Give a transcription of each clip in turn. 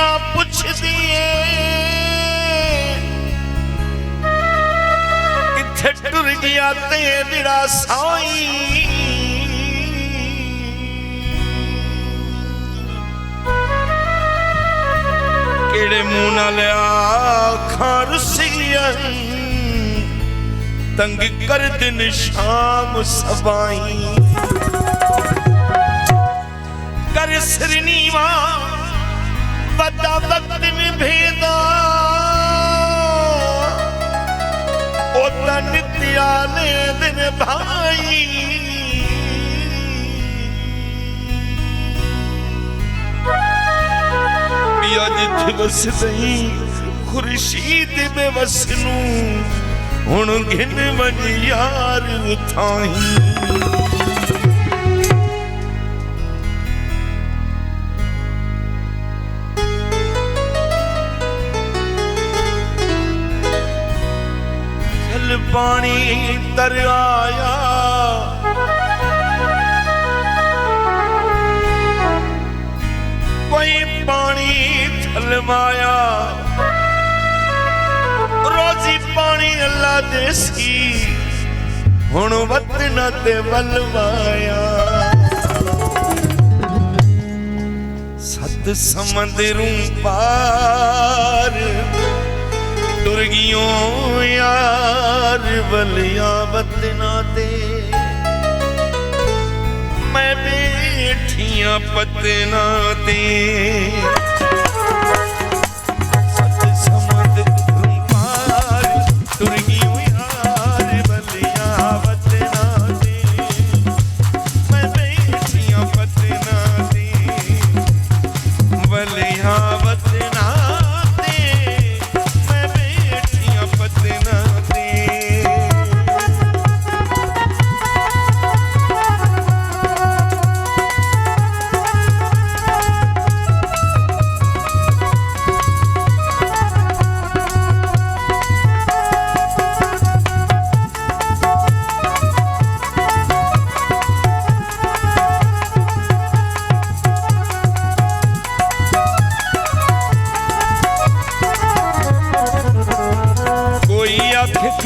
ना पुछदी किथे टुर गया तेरा साई केड़े मुंह नाल आखां रुसिया तंग कर दिन शाम सबाई कर सिरनीवा बदा वक्त में भेदा ओता नित्याले दिन भाई पिया जिथे बस नहीं खुर्शीद में वसनू हुण घिन मन यार थाई पानी तर आया कोई पानी थलमाया रोजी पानी अल्लाह देसी हुण वतन ते वलवाया सत समंदरूं पार दुर्गियों यार बलिया बतना दे मैं बैठिया पतना दे सत समुद्र पार दुर्गियों यार बलिया बतना दे मैं बैठिया पतना दे बलिया बतना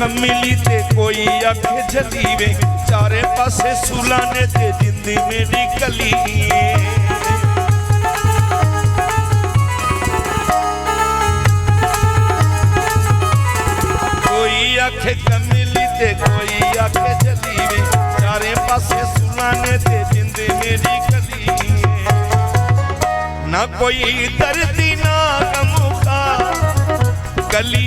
मिली ते कोई अख जलीवे चारे पासे सुलाने ते जिंदी मेरी कली कोई अख मिली ते कोई अख जलीवे चारे पासे सुलाने ते जिंदी मेरी कली ना कोई दर्दी ना गमुखा कली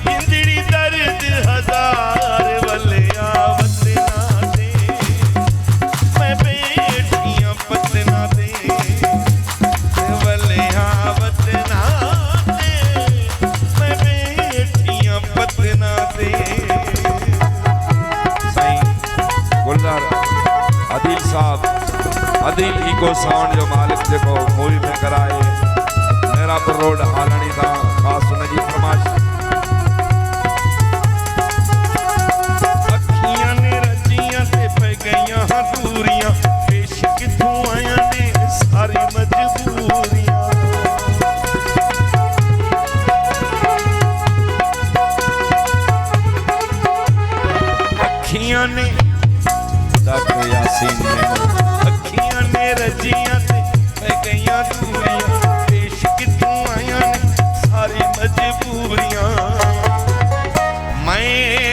जिंदड़ी दर्द हजार वलिया वतना दे मैं बैठिया पतना दे वलिया वतना दे मैं बैठिया पतना दे साईं गुलजार आदिल साहब आदिल इको साउंड जो मालिक देखो मूवी में कराए मेरा पर रोड हालनी था खास उनकी फरमाइश दूरियां पेश किथों आया ने सारी मजबूरियां अखियां ने डॉक्टर यासीन ने अखियां ने रजियां ते पे गईयां दूरियां पेश किथों आया ने सारी मजबूरियां मैं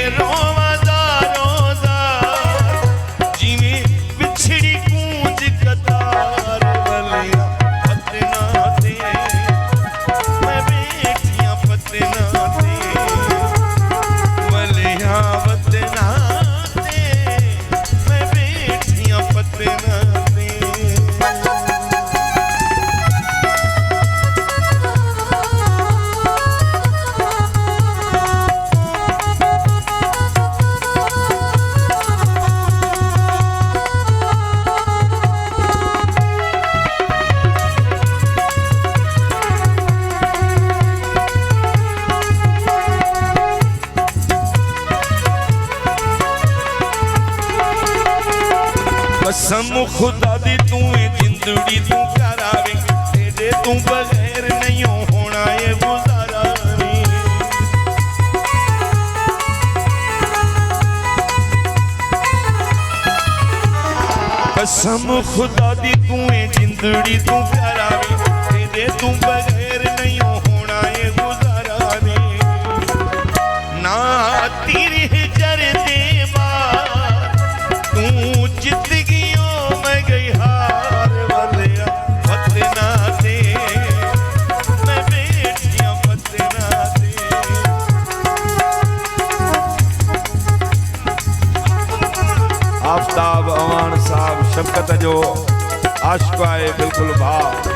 कसम खुदा दी तू जिंदड़ी तू करावे तेरे तू बगैर नहीं हो कसम खुदा दी तू है जिंदड़ी तू प्यारा वे तेरे तू बगैर नहीं होना ये गुजारा वे ना तेरी जर दे बार तू जित गियो मैं गई हार वालिया पतना दे मैं बेटियां पतना दे। आफ्ताब अवान साहब शफकत जो आशिक है बिल्कुल भाव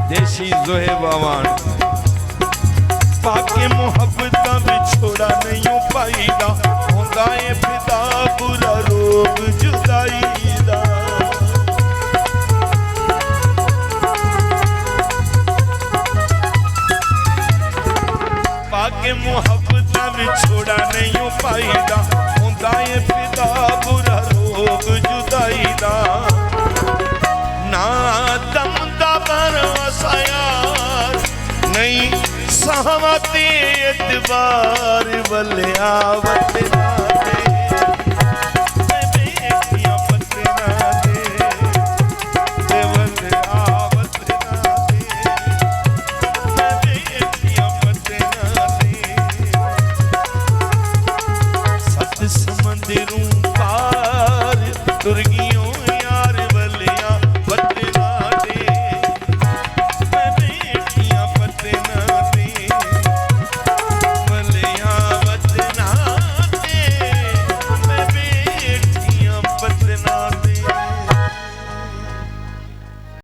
देशी ज़ोहेब अवान पाके मोहब्बत बिछोड़ा नहीं पाईदा होंदा है फिदा बुरा रोग जुदाई दा पाके मोहब्बत बिछोड़ा नहीं पाईदा होंदा है फिदा बुरा रोग जुदाई दा ना दम दा भरवसा यार नहीं सहमते एतबार वलिया वतना दे